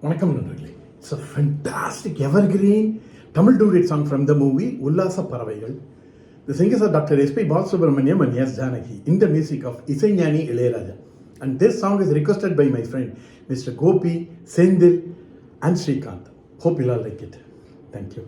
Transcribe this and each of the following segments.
வணக்கம் நண்பர்களே. It's a fantastic evergreen Tamil duet song from the movie உல்லாச பறவைகள். The singers are Dr. S.P. Balasubramaniam and S. Janaki in the music of Isaignani Ilayaraja. And this song is requested by my friend Mr. Gopi, Sendil and Srikanth. Hope you'll all like it. Thank you.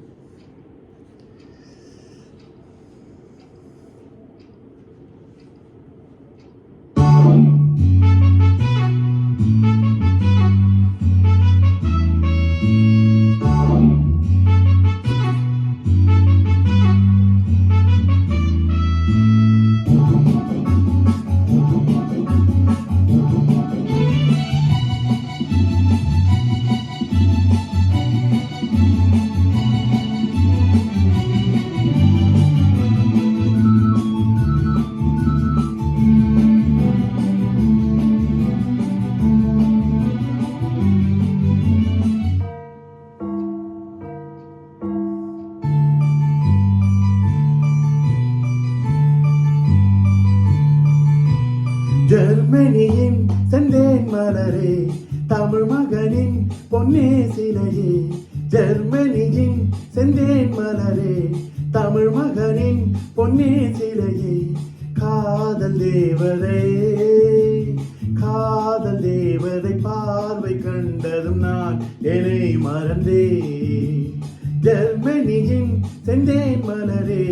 ஜெர்மனியின் செந்தேன் மலரே, தமிழ் மகனின் பொன்னே சிலையே. ஜெர்மனியின் செந்தேன் மலரே, தமிழ் மகனின் பொன்னே சிலையே. காதல் தேவதை, காதல் தேவதை பார்வை கண்டதும் நான் என்னை மறந்தே. ஜெர்மனியின் செந்தேன் மலரே.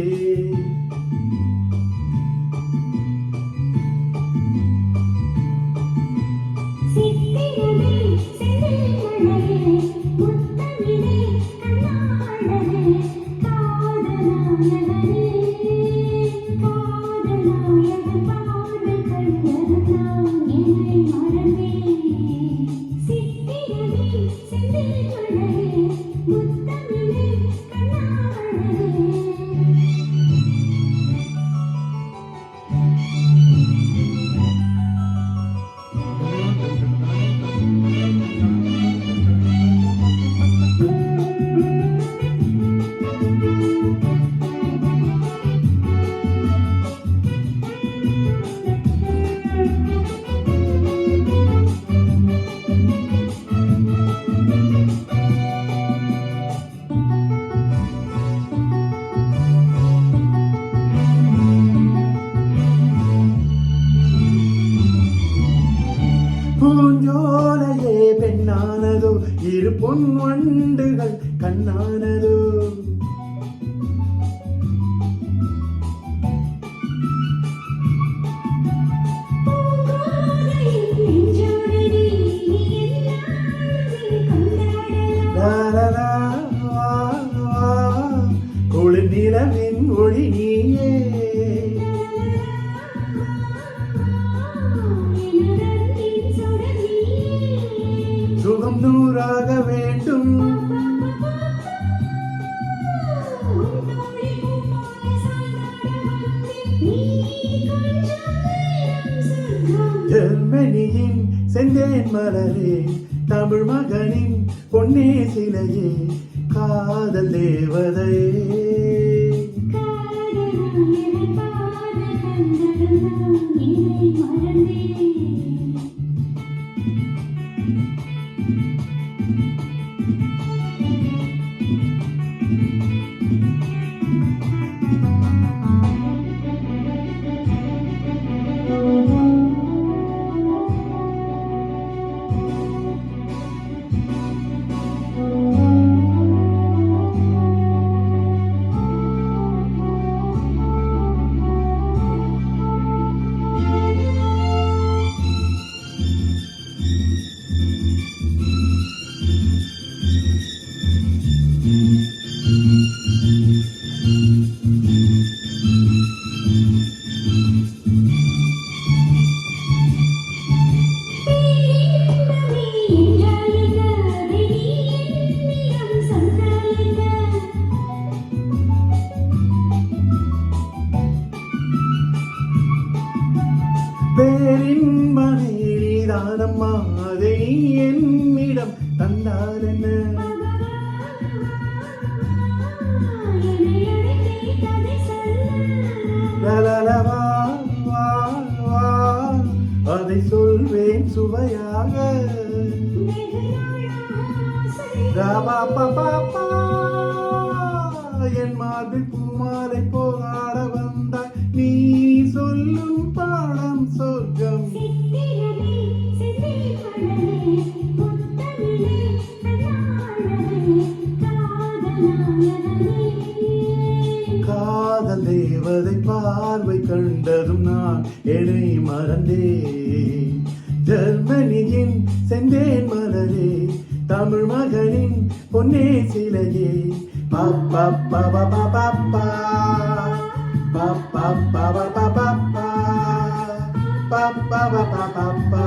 பூஞ்சோலையே பெண்ணானதோ, இரு பொன் வண்டுகள் கண்ணானதோ. குளிர் நிலவின் ஒளி நீயே, சுகம் நூறாக வேண்டும். ஜெர்மனியின் செந்தேன் மலரே, தமிழ் மகனின் பொன்னே சிலையே. காதல் தேவதையே, ராபாபாபாபா. என் மார்பில் பூமாலை போராட வந்தாய், நீ சொல்லும் பாடம் சொர்க்கம். சித்திரமே சித்திரமலரே முத்தமிழே கண்ணாளரே காதலாளரே. காதல் தேவதை பார்வை கண்டதும் நான் என்னை மறந்தேன். ஜெர்மனியின் செந்தேன் மலரே, தமிழ் மகனின் பொன்னே சிலையே. பாப்பா பாப்பா பாப்பா பாப்பா பாப்பா பாப்பா பாப்பா பாப்பா பாப்பா